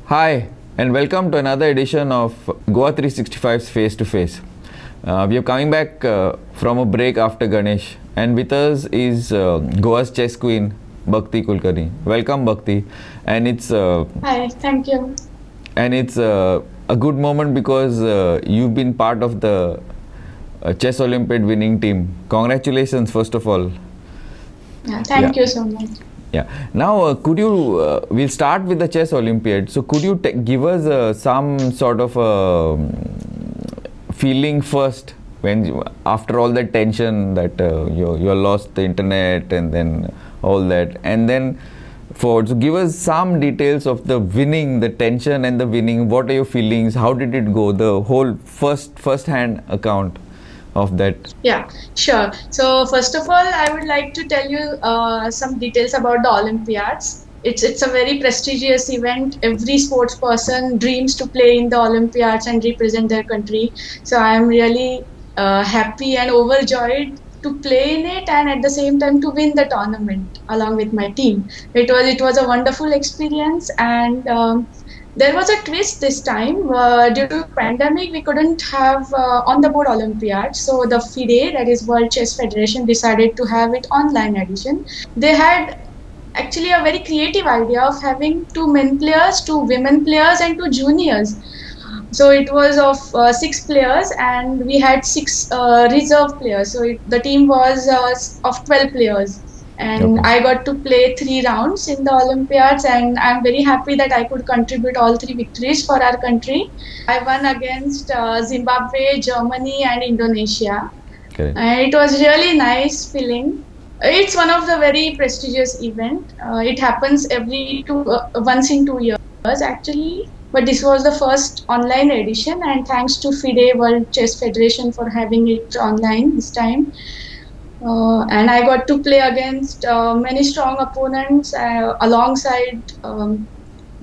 Hi, and welcome to another edition of Goa 365's Face to Face. We are coming back from a break after Ganesh, and with us is Goa's chess queen, Bhakti Kulkarni. Welcome, Bhakti, and Hi, thank you. it's a good moment because you've been part of the Chess Olympiad winning team. Congratulations, first of all. Yeah, Yeah. thank you so much. Yeah. Now, could you? We'll start with the chess Olympiad. So, could you give us some sort of feeling first after all that tension that you lost the internet and then all that, and then so give us some details of the winning, the tension and the winning. What are your feelings? How did it go? The whole first hand account of that. Yeah, sure. So first of all, I would like to tell you some details about the Olympiads. It's a very prestigious event. Every sports person dreams to play in the Olympiads and represent their country. So I am really happy and overjoyed to play in it and at the same time to win the tournament along with my team. It was a wonderful experience and. There was a twist this time. Due to pandemic, we couldn't have on-the-board Olympiad. So the FIDE, that is World Chess Federation, decided to have it online edition. They had actually a very creative idea of having two men players, two women players, and two juniors. So it was of six players, and we had six reserve players. So the team was of 12 players. And Okay. I got to play 3 rounds in the Olympiads, and I'm very happy that I could contribute all three victories for our country. I won against Zimbabwe, Germany, and Indonesia. Correct. And it was really nice feeling. It's one of the very prestigious event. It happens once in 2 years actually. But this was the first online edition, and thanks to FIDE World Chess Federation for having it online this time. And I got to play against many strong opponents alongside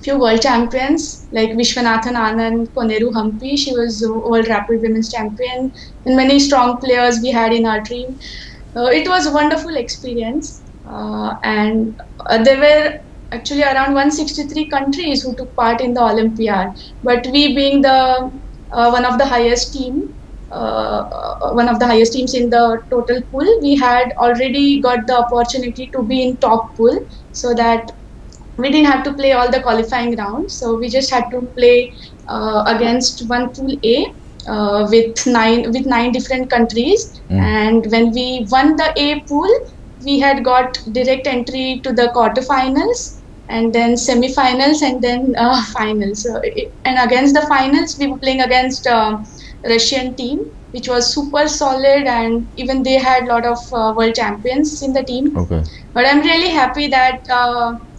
few world champions like Vishwanathan Anand, Koneru Hampi. She was World Rapid Women's Champion, and many strong players we had in our team. It was a wonderful experience, and there were actually around 163 countries who took part in the Olympiad. But we being the one of the highest team, one of the highest teams in the total pool, we had already got the opportunity to be in top pool, so that we didn't have to play all the qualifying rounds. So we just had to play against one pool A with nine different countries. And when we won the A pool, we had got direct entry to the quarterfinals and then semi-finals and then finals. And against the finals, we were playing against Russian team, which was super solid, and even they had a lot of world champions in the team. Okay. But I'm really happy that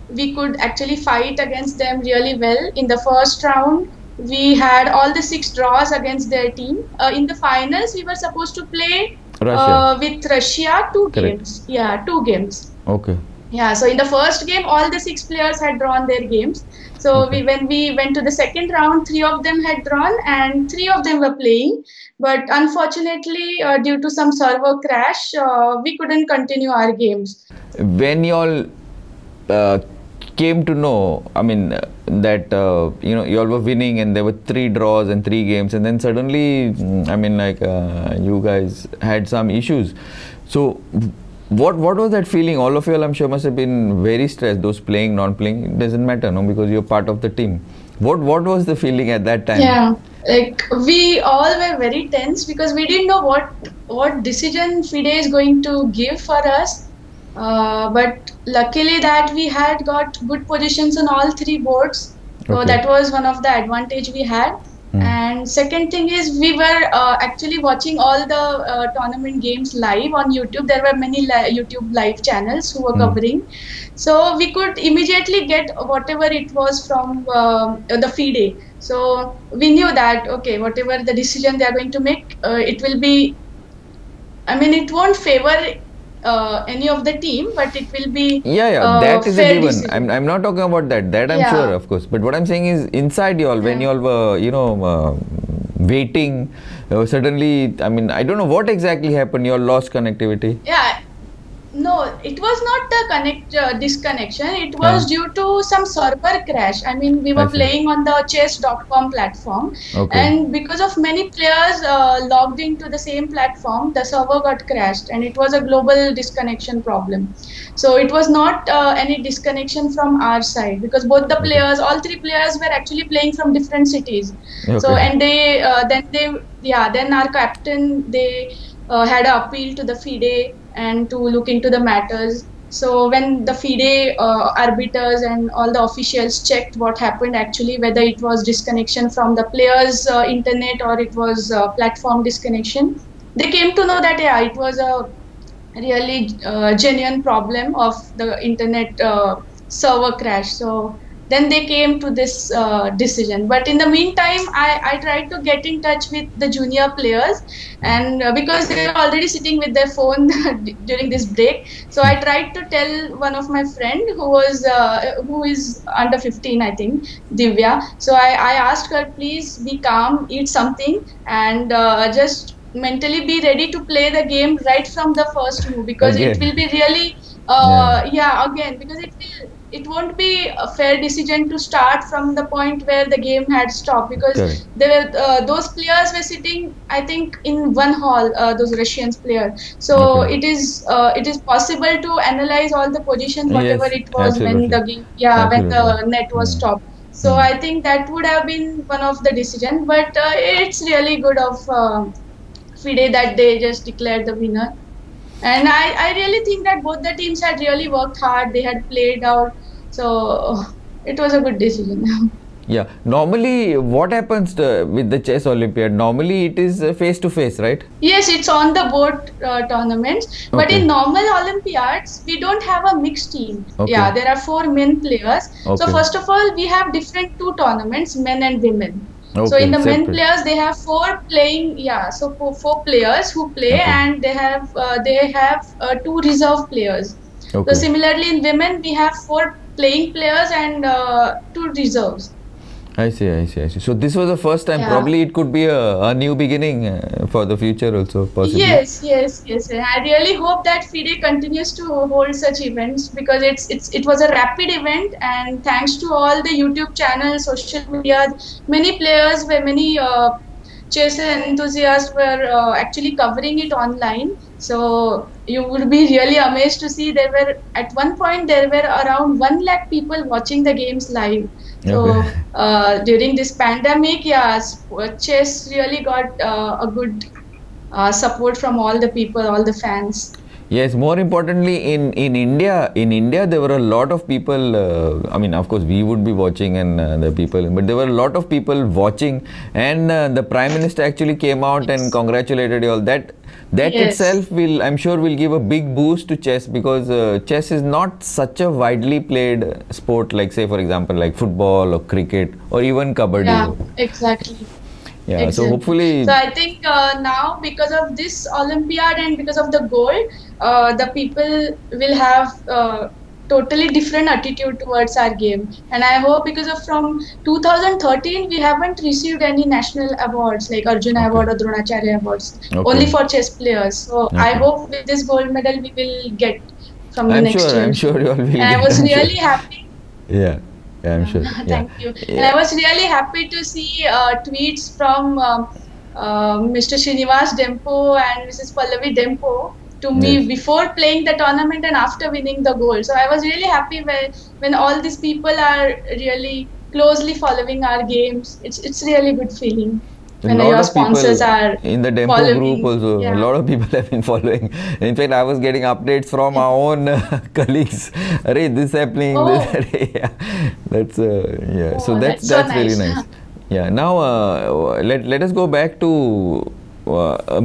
we could actually fight against them really well. In the first round, we had all the 6 draws against their team. In the finals, we were supposed to play Russia. with Russia two Correct. games. Yeah, 2 games. Okay. Yeah, so in the first game, all the 6 players had drawn their games. So Okay. when we went to the second round, 3 of them had drawn and 3 of them were playing. But unfortunately, due to some server crash, we couldn't continue our games. When you all came to know, I mean, that you all were winning and there were 3 draws and 3 games, and then suddenly, I mean, like you guys had some issues. So, what was that feeling? All of you all, I'm sure, must have been very stressed. Those playing, non-playing, it doesn't matter, no, because you're part of the team. What was the feeling at that time? Yeah, like we all were very tense because we didn't know what decision FIDE is going to give for us. But luckily that we had got good positions on all 3 boards. So Okay. that was one of the advantage we had. And second thing is we were actually watching all the tournament games live on YouTube. There were many YouTube live channels who were covering. So we could immediately get whatever it was from the FIDE. So we knew that, okay, whatever the decision they are going to make, it will be, I mean, it won't favor any of the team, but it will be Yeah, that is a fair given. decision. I'm not talking about that. That I'm Yeah. sure, of course. But what I'm saying is, inside you all, when you all were, waiting, suddenly, I mean, I don't know what exactly happened. You all lost connectivity. Yeah, No, it was not the disconnection. It Huh? was due to some server crash. I mean, we I were see. playing on the chess.com platform, Okay. and because of many players logged into the same platform, the server got crashed, and it was a global disconnection problem. So it was not any disconnection from our side, because both the Okay. players, all three players, were actually playing from different cities. So, Okay. and then our captain, they had an appeal to the FIDE and to look into the matters. So when the FIDE arbiters and all the officials checked what happened actually, whether it was disconnection from the players' internet or it was platform disconnection, they came to know that yeah, it was a really genuine problem of the internet server crash. So then they came to this decision. But in the meantime, I tried to get in touch with the junior players, and because they were already sitting with their phone during this break, so I tried to tell one of my friend who is under 15, I think, Divya. So I asked her, please be calm, eat something, and just mentally be ready to play the game right from the first move, because it will Again. be really Yeah. yeah, again, because it won't be a fair decision to start from the point where the game had stopped, because Correct. there were those players were sitting, I think, in one hall, those Russians players. So Okay. it is possible to analyze all the positions whatever Yes. it was when Absolutely. the game, yeah, when Absolutely. the net was Hmm. stopped. So Hmm. I think that would have been one of the decision, but it's really good of FIDE that they just declared the winner. And I really think that both the teams had really worked hard. They had played out. So it was a good decision. Yeah. Normally, what happens with the chess Olympiad? Normally, it is face to face, right? Yes, it's on the board tournaments. But Okay. in normal Olympiads, we don't have a mixed team. Okay. Yeah, there are four men players. So Okay. first of all, we have different two tournaments, men and women. So in Okay. the men Separate. players, they have four playing. Yeah, so four players who play, Okay. and they have two reserve players. So Okay. similarly, in women, we have four playing players and two reserves. I see, I see, I see. So this was the first time. Yeah. Probably it could be a new beginning for the future also, possibly. Yes, yes, yes. And I really hope that FIDE continues to hold such events, because it was a rapid event, and thanks to all the YouTube channels, social media, many chess enthusiasts were actually covering it online. So you would be really amazed to see there were at one point there were around 1 lakh people watching the games live. Okay. So during this pandemic, yeah, chess really got a good support from all the people, all the fans. Yes, more importantly, in India, there were a lot of people. I mean, of course, we would be watching, and the people, but there were a lot of people watching, and the Prime Minister actually came out and Yes. congratulated you all. That Yes. itself will, I'm sure, will give a big boost to chess, because chess is not such a widely played sport, like, say, for example, like football or cricket or even kabaddi. Yeah, exactly. Yeah, so Exactly. hopefully, So I think now, because of this Olympiad and because of the gold, the people will have totally different attitude towards our game. And I hope, because of from 2013 we haven't received any national awards like Arjuna okay, Award or Dronacharya Awards, only okay, for chess players. So I okay. hope with this gold medal we will get from the next year. I'm sure So, you all will and I get. was I'm sure. really happy. Yeah, yeah, I'm Yeah, sure. Yeah, thank you. And I yeah, was really happy to see tweets from Mr. Srinivas Dempo and Mrs. Pallavi Dempo to me yes. before playing the tournament and after winning the gold. So I was really happy when all these people are really closely following our games. It's really good feeling A when lot your of people sponsors are in the Dempo group following. also, a Yeah. lot of people have been following. In fact, I was getting updates from our own colleagues. Arey, this happening, this. Oh, Yeah, that's yeah. So oh, that's so that's really nice. nice. Yeah. Now let us go back to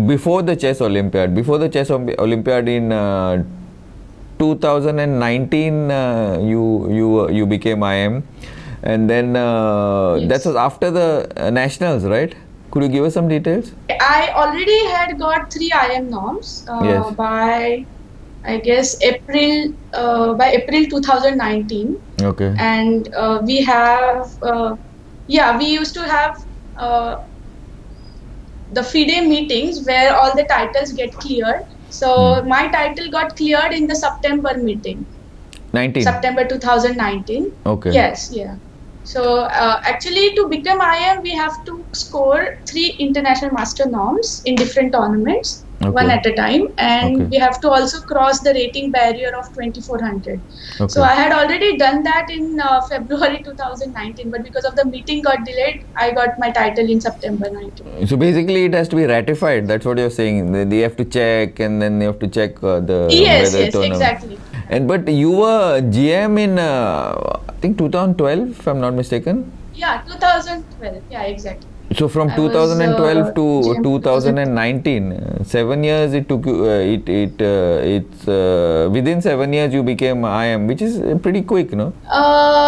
before the chess Olympiad. Before the chess Olympiad in 2019, you became IM, and then that Yes. was after the nationals, right? Could you give us some details? I already had got 3 IM norms Yes. by, I guess, April 2019, Okay. and we have yeah, we used to have the FIDE meetings where all the titles get cleared, So my title got cleared in the September meeting. 19. September 2019. Okay. Yes, yeah. So actually, to become IM, we have to score 3 international master norms in different tournaments, one at a time, and we have to also cross the rating barrier of 2400. So I had already done that in February 2019, but because of the meeting got delayed, I got my title in September 19. So basically, it has to be ratified. That's what you're saying. They have to check, and then they have to check the yes, tournament. Exactly. And but you were GM in I think 2012, if I'm not mistaken. Yeah, 2012. Yeah, exactly. So from 2012 to 2019, 7 years it took you. It's within 7 years you became IM, which is pretty quick, no?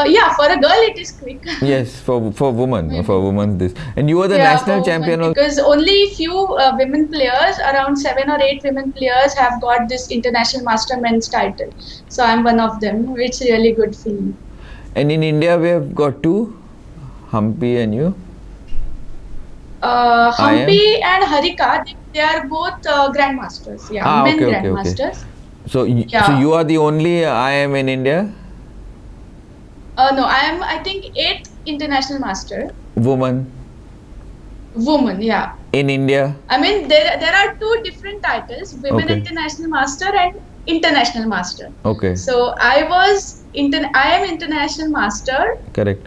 Yeah, for a girl it is quick. Yes, for women this. And you were the national champion. Because only few women players, around 7 or 8 women players, have got this international master men's title. So I'm one of them. It's really good feeling. And in India we have got 2, Humpy and you. Humpy and Harika, they are both grandmasters. Yeah, men grandmasters. So you are the only IM in India? No, I think 8th international master. Woman, yeah. In India? I mean, there are 2 different titles, women international master and international master. Okay. So I am international master. Correct.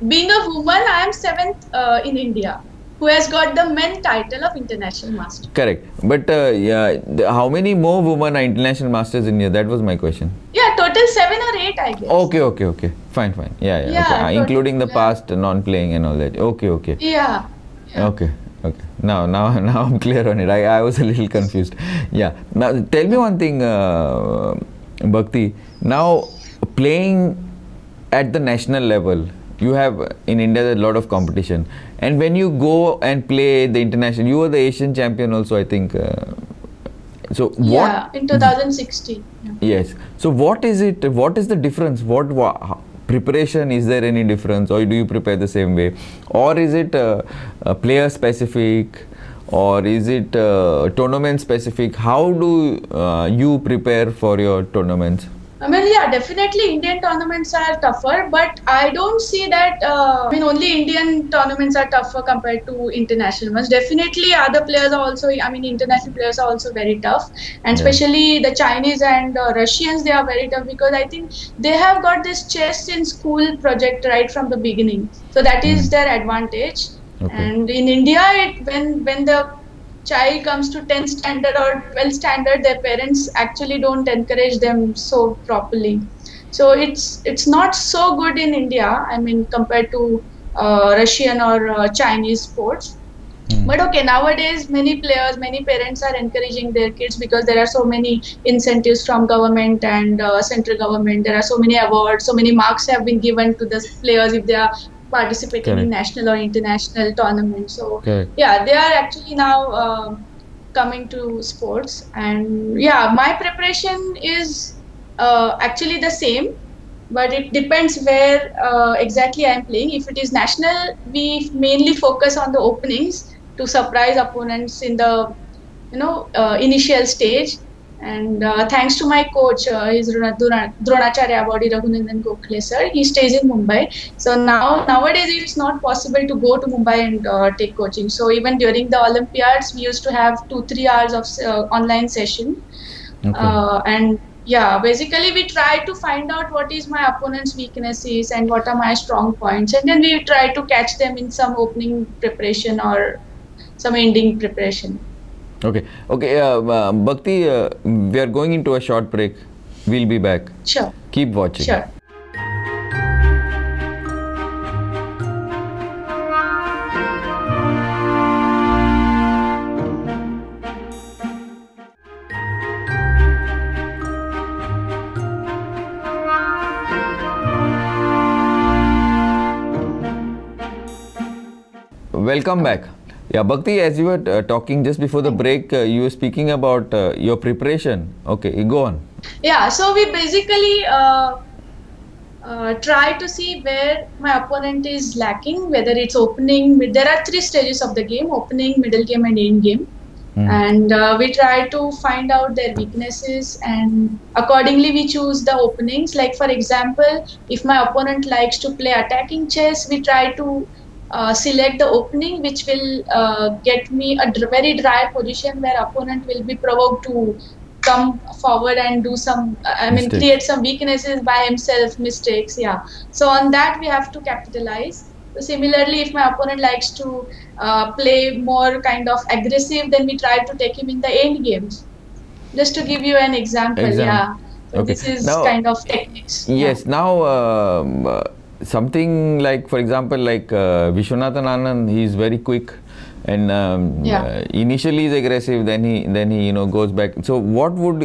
Being a woman, I am 7th in India, who has got the men title of international master. Correct. But how many more women are international masters in India? That was my question. Yeah, total 7 or 8, I guess. Okay. Fine. Yeah. Okay. Including the past non-playing and all that. Okay. Yeah. Okay. Now I'm clear on it. I was a little confused. Yeah. Now tell me one thing, Bhakti. Now playing at the national level, you have in India there's a lot of competition, and when you go and play the international, you were the Asian champion also, I think. So what? Yeah, in 2016. Yes. So what is it? What is the difference? What preparation, is there any difference, or do you prepare the same way, or is it player specific, or is it tournament specific? How do you prepare for your tournaments? I mean, yeah, definitely Indian tournaments are tougher, but I don't see that, only Indian tournaments are tougher compared to international ones. Definitely other players are also, international players are also very tough. And especially the Chinese and Russians, they are very tough because I think they have got this chess in school project right from the beginning. So that is their advantage. And in India, when the child comes to 10th standard or 12th standard, their parents actually don't encourage them so properly. So it's not so good in India, compared to Russian or Chinese sports. But okay, nowadays many parents are encouraging their kids because there are so many incentives from government and central government. There are so many awards, so many marks have been given to the players if they are participating in national or international tournaments. So yeah, they are actually now coming to sports, and yeah, my preparation is actually the same, but it depends where exactly I am playing. If it is national, we mainly focus on the openings to surprise opponents in the initial stage. And thanks to my coach, he's Dronacharya Body Raghunandan Gokhale sir. He stays in Mumbai. So nowadays it's not possible to go to Mumbai and take coaching. So even during the Olympiads, we used to have 2-3 hours of online session. And yeah, basically we try to find out what is my opponent's weaknesses and what are my strong points, and then we try to catch them in some opening preparation or some ending preparation. Okay, Bhakti, we are going into a short break. We'll be back. Sure. Keep watching. Sure. Welcome back. Yeah, Bhakti, as you were talking just before the break, you were speaking about your preparation. Okay, go on. Yeah, so we basically try to see where my opponent is lacking, whether it's opening. There are 3 stages of the game: opening, middle game, and end game. And we try to find out their weaknesses, and accordingly we choose the openings. Like for example, if my opponent likes to play attacking chess, we try to select the opening which will get me a very dry position where opponent will be provoked to come forward and do some create some weaknesses by himself, mistakes. Yeah, so on that we have to capitalize. So similarly, if my opponent likes to play more kind of aggressive, then we try to take him in the end games. Just to give you an example. Yeah. So okay. This is now, kind of techniques. Yes. Yeah. Now, something like, for example, like Vishwanathan Anand, he is very quick, and initially is aggressive. Then he goes back. So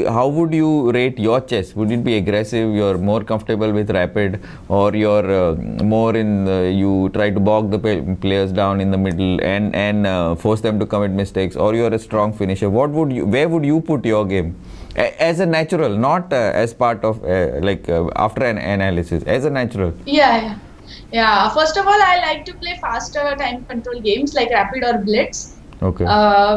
how would you rate your chess? Would it be aggressive? You're more comfortable with rapid, or you're more in you try to bog the players down in the middle and force them to commit mistakes, or you're a strong finisher? Where would you put your game? As a natural, not as part of after an analysis, as a natural. Yeah. First of all, I like to play faster time control games like Rapid or Blitz. Okay.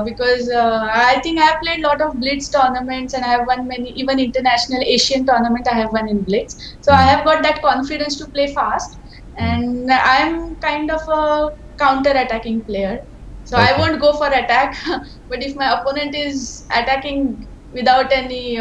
Because I think I have played a lot of Blitz tournaments, and I have won many, even international Asian tournament I have won in Blitz. So I have got that confidence to play fast, and I'm kind of a counter-attacking player. So I won't go for attack, but if my opponent is attacking without any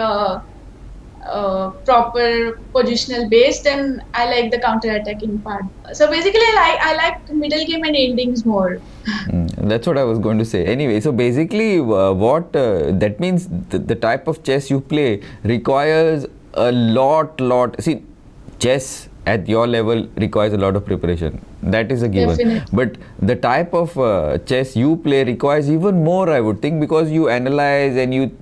proper positional base, then I like the counter-attacking part. So basically, I like middle game and endings more. That's what I was going to say. Anyway, so basically, what that means, the type of chess you play requires a lot. See, chess at your level requires a lot of preparation. That is a given. Definitely. But the type of chess you play requires even more, I would think, because you analyze and you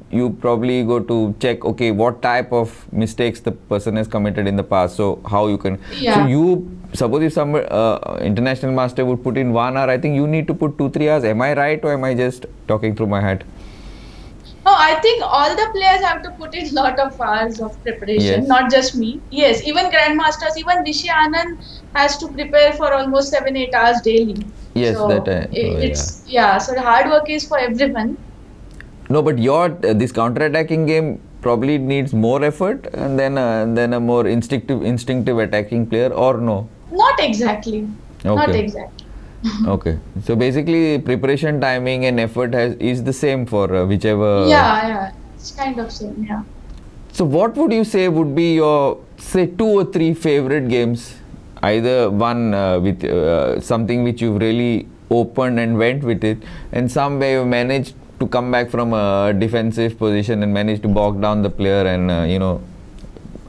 probably go to check, okay, what type of mistakes the person has committed in the past. So how you can. Yeah. So you suppose if some international master would put in 1 hour, I think you need to put 2-3 hours. Am I right, or am I just talking through my head? No, I think all the players have to put in a lot of hours of preparation, not just me. Yes, even grandmasters, even Vishy Anand has to prepare for almost 7-8 hours daily. Yes, so it's so the hard work is for everyone. No, but your this counter-attacking game probably needs more effort and then a more instinctive attacking player, or no? Not exactly. Okay. Not exactly. Okay, so basically preparation timing and effort is the same for whichever. Yeah, it's kind of same. Yeah. So what would you say would be your, say, 2 or 3 favorite games? Either one with something which you've really opened and went with it, and some way you managed to come back from a defensive position and managed to bog down the player and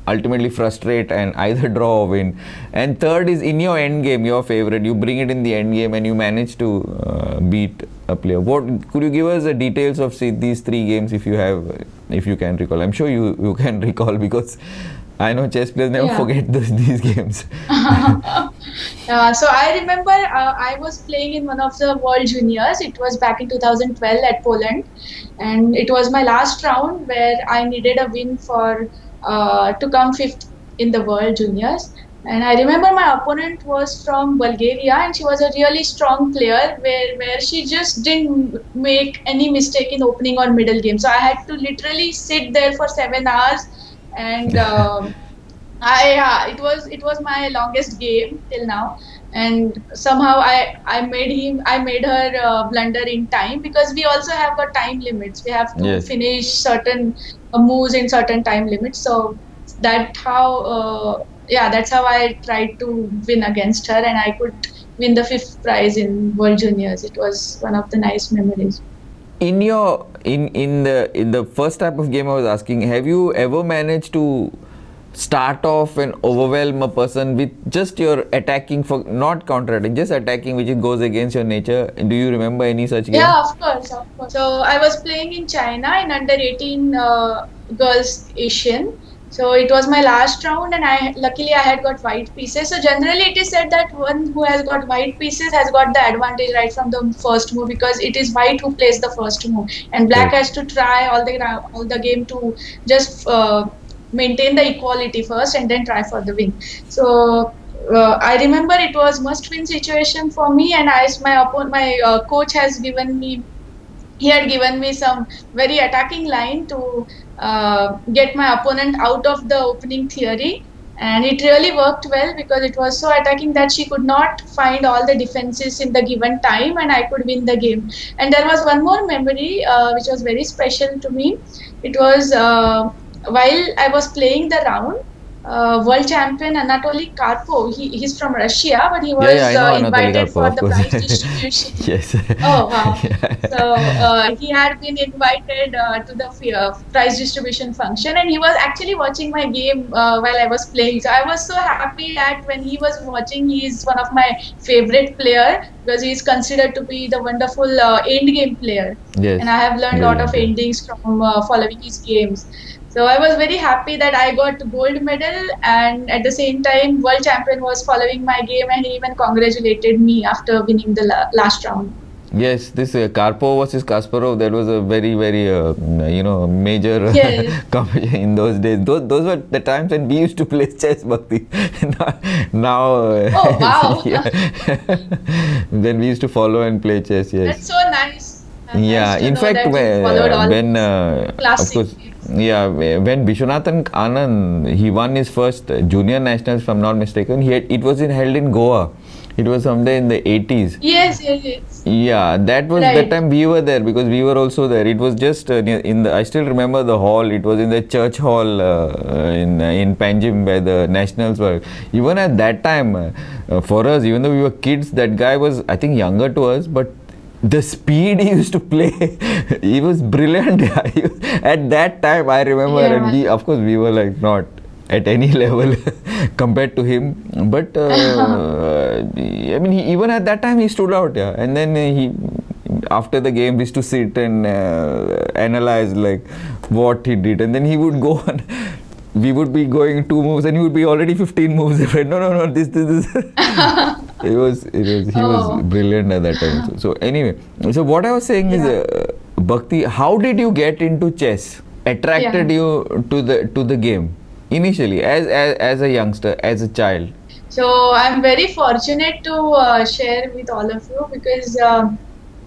ultimately frustrate and either draw or win. And third is in your end game, your favorite, you bring it in the end game and you manage to beat a player. What could you give us the details of these 3 games if you can recall? I'm sure you can recall, because I know chess players never forget these games. So I remember I was playing in one of the World Juniors. It was back in 2012 at Poland, and it was my last round where I needed a win for to come 5th in the World Juniors. And I remember my opponent was from Bulgaria, and she was a really strong player where she just didn't make any mistake in opening or middle game. So I had to literally sit there for 7 hours, and it was my longest game till now. And somehow I made her blunder in time, because we also have got time limits. We have to finish certain moves in certain time limits. So that's how I tried to win against her, and I could win the 5th prize in World Juniors. It was one of the nice memories. In the first type of game I was asking, have you ever managed to start off and overwhelm a person with just your attacking, for not counter-attacking, just attacking, which goes against your nature? Do you remember any such game? Yeah, of course. So I was playing in China in under 18 girls Asian. So it was my last round, and luckily I had got white pieces. So generally it is said that one who has got white pieces has got the advantage right from the first move, because it is white who plays the first move, and black has to try all the game to just maintain the equality first and then try for the win. So I remember it was must-win situation for me, and my coach has given me he had given me some very attacking line to get my opponent out of the opening theory. And it really worked well because it was so attacking that she could not find all the defenses in the given time and I could win the game. And there was one more memory which was very special to me. It was while I was playing the round, world champion Anatoly Karpov. He's from Russia, but he was invited for the prize distribution. Yes. Oh wow! So he had been invited to the prize distribution function, and he was actually watching my game while I was playing. So I was so happy that when he was watching, he is one of my favorite player because he is considered to be the wonderful end game player. Yes. And I have learned a lot of endings from following his games. So I was very happy that I got gold medal, and at the same time, world champion was following my game, and he even congratulated me after winning the last round. Yes, this Karpov versus Kasparov, that was a very, very, major competition in those days. Those were the times when we used to play chess, Bhakti. Now, oh wow! Then we used to follow and play chess. Yes, that's so nice. Yeah, in fact, when of course. Yeah, when Vishwanathan Anand, he won his first junior nationals, if I'm not mistaken, it was held in Goa. It was someday in the 80s. Yes. Yeah, that was that time we were there because we were also there. It was just I still remember the hall. It was in the church hall in Panjim where the nationals were. Even at that time, for us, even though we were kids, that guy was, I think, younger to us, but the speed he used to play, he was brilliant. At that time, I remember, and of course, we were like not at any level compared to him. But I mean, even at that time, he stood out. Yeah, and then after the game, we used to sit and analyze like what he did, and then he would go on. We would be going 2 moves, and he would be already 15 moves. No, this. He was brilliant at that time. So anyway, so what I was saying is, Bhakti, how did you get into chess? Attracted you to the game initially as a youngster, as a child? So I'm very fortunate to share with all of you because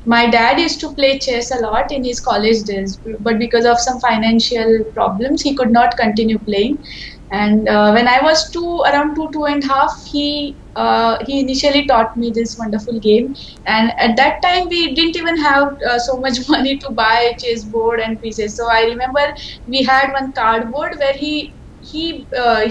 my dad used to play chess a lot in his college days, but because of some financial problems, he could not continue playing. And when I was around two and a half, he initially taught me this wonderful game. And at that time, we didn't even have so much money to buy chess board and pieces. So I remember we had one cardboard where he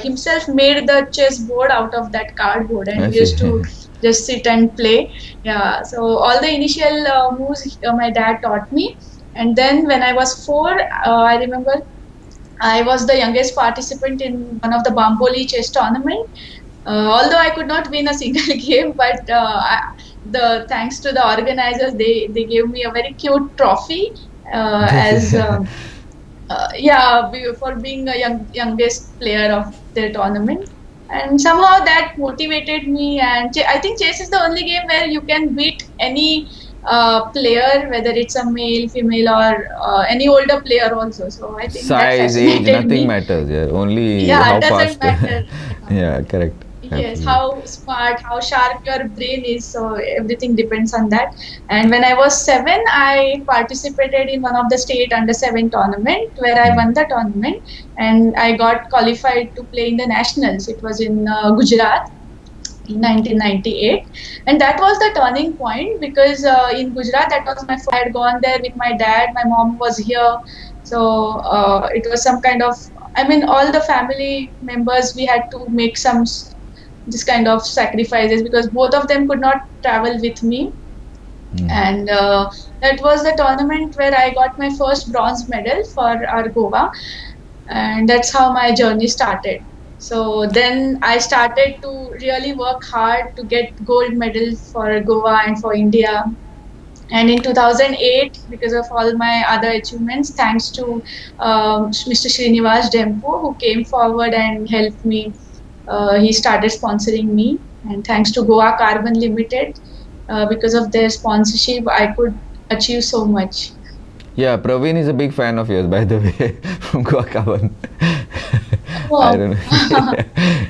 himself made the chess board out of that cardboard, and we used to just sit and play. Yeah, so all the initial moves my dad taught me. And then when I was 4, I remember I was the youngest participant in one of the Bamboli chess tournament. Although I could not win a single game, but thanks to the organizers, they gave me a very cute trophy as for being a youngest player of their tournament. And somehow that motivated me, and I think chess is the only game where you can beat any player, whether it's a male, female, or any older player also. So I think size, age, nothing matters. Yeah, only how fast. Matter. Yeah, correct. Yes, absolutely. How smart, how sharp your brain is, so everything depends on that. And when I was 7, I participated in one of the state under-7 tournament where I won the tournament, and I got qualified to play in the nationals. It was in Gujarat in 1998, and that was the turning point because in Gujarat, that was my first. I had gone there with my dad, my mom was here, so it was some kind of, I mean, all the family members, we had to make some this kind of sacrifices because both of them could not travel with me. And that was the tournament where I got my first bronze medal for our Goa, and that's how my journey started. So then I started to really work hard to get gold medals for Goa and for India. And in 2008, because of all my other achievements, thanks to Mr. Srinivas Dempu, who came forward and helped me, he started sponsoring me. And thanks to Goa Carbon Limited, because of their sponsorship, I could achieve so much. Yeah, Praveen is a big fan of yours, by the way, from Goa Carbon. Wow. I don't know.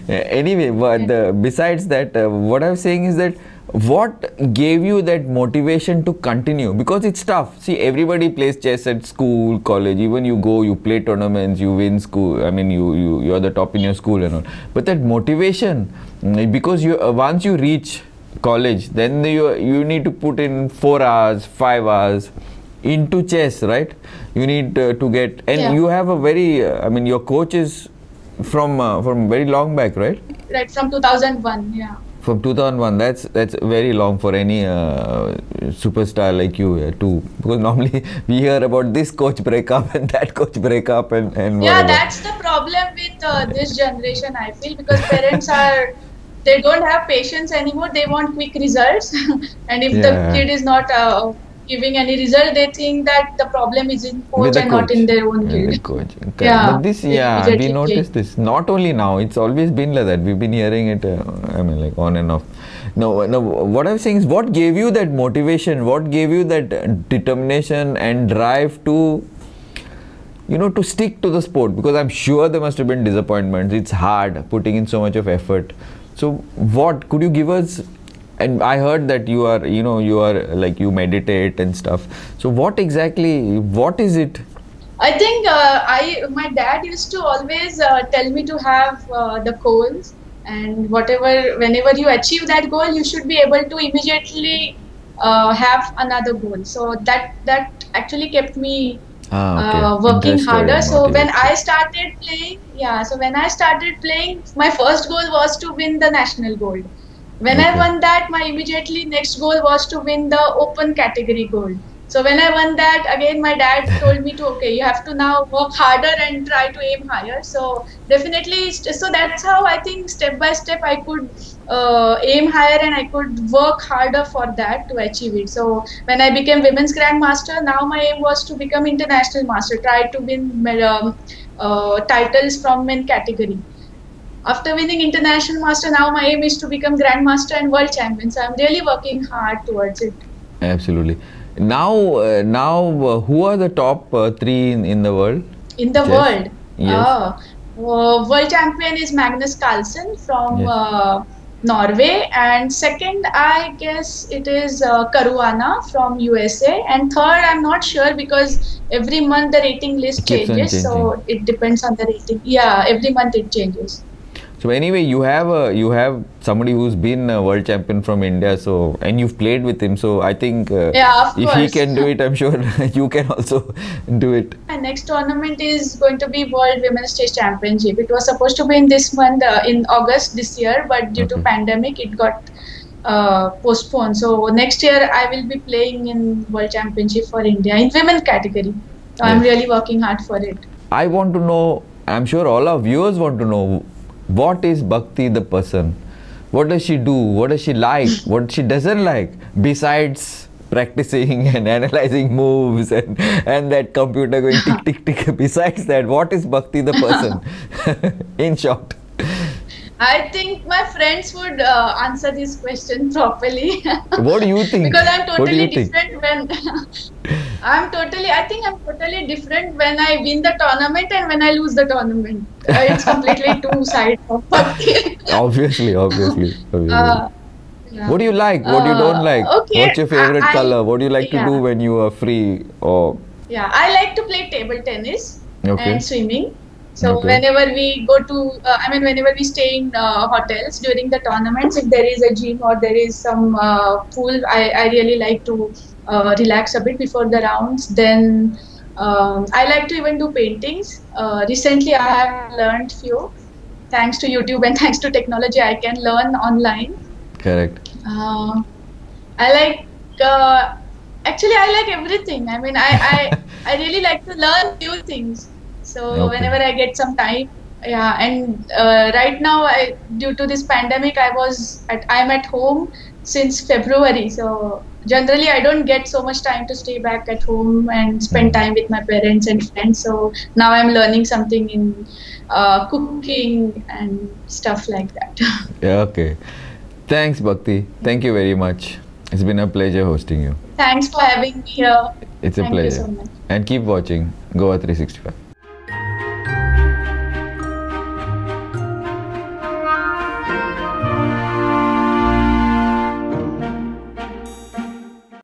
Anyway, but besides that, what I'm saying is that what gave you that motivation to continue? Because it's tough. See, everybody plays chess at school, college. Even you go, you play tournaments, you win school. I mean, you're the top in your school and all. But that motivation, because you once you reach college, then you need to put in 4 hours, 5 hours into chess, right? You need to get, and you have a very, I mean, your coach is from very long back, right? Right, from 2001, yeah. From 2001, that's very long for any superstar like you too. Because normally we hear about this coach breakup and that coach breakup and yeah, whatever. that's the problem with this generation, I feel, because parents they don't have patience anymore. They want quick results, and if the kid is not giving any result, they think that the problem is in coach and not in their own kid. Coach. Yeah, but this, we noticed this. Not only now, it's always been like that. We've been hearing it, I mean, like on and off. No, what I'm saying is, what gave you that motivation? What gave you that determination and drive to, you know, to stick to the sport? Because I'm sure there must have been disappointments. It's hard putting in so much of effort. So, what could you give us? And I heard that you are like you meditate and stuff. So what is it? I think my dad used to always tell me to have the goals, and whenever you achieve that goal, you should be able to immediately have another goal. So that actually kept me working harder. So when I started playing, my first goal was to win the national gold. When I won that, my immediately next goal was to win the open category gold. So when I won that, again my dad told me to, okay, you have to now work harder and try to aim higher. So definitely, so that's how I think step by step I could aim higher and I could work harder for that to achieve it. So when I became women's grandmaster, now my aim was to become international master, try to win titles from men category. After winning international master, now my aim is to become grandmaster and world champion. So I'm really working hard towards it. Absolutely. Now, who are the top 3 in the world? In the world? Yes. World champion is Magnus Carlsen from Norway, and second, I guess it is Caruana from USA, and third, I'm not sure because every month the rating list changes, so it depends on the rating. Yeah, every month it changes. So anyway, you have somebody who's been a world champion from India, so, and you've played with him, so I think if he can do it, I'm sure you can also do it. My next tournament is going to be World Women's Chess Championship. It was supposed to be in this month, in August this year, but due to pandemic, it got postponed. So next year, I will be playing in World Championship for India in women's category. So I'm really working hard for it. I want to know, I'm sure all our viewers want to know, what is Bhakti the person? What does she do? What does she like? What she doesn't like? Besides practicing and analyzing moves and that computer going tick, tick, tick. Besides that, what is Bhakti the person? In short. I think my friends would answer this question properly. What do you think? Because I'm totally different when I think I'm totally different when I win the tournament and when I lose the tournament. It's completely two sides of Bhakti. Obviously. What do you like? What do you don't like? Okay, what's your favorite color? What do you like to do when you are free? Or I like to play table tennis and swimming. So whenever we go to, whenever we stay in hotels during the tournaments, if there is a gym or there is some pool, I really like to relax a bit before the rounds. Then I like to even do paintings. Recently, I have learned few. Thanks to YouTube and thanks to technology, I can learn online. Correct. I like, actually I like everything. I mean, I really like to learn new things. So whenever I get some time, and right now, due to this pandemic, I'm at home since February. So generally, I don't get so much time to stay back at home and spend time with my parents and friends. So now I'm learning something in cooking and stuff like that. Okay. Thanks, Bhakti. Thank you very much. It's been a pleasure hosting you. Thanks for having me here. It's a pleasure. Thank you so much. And keep watching Goa 365.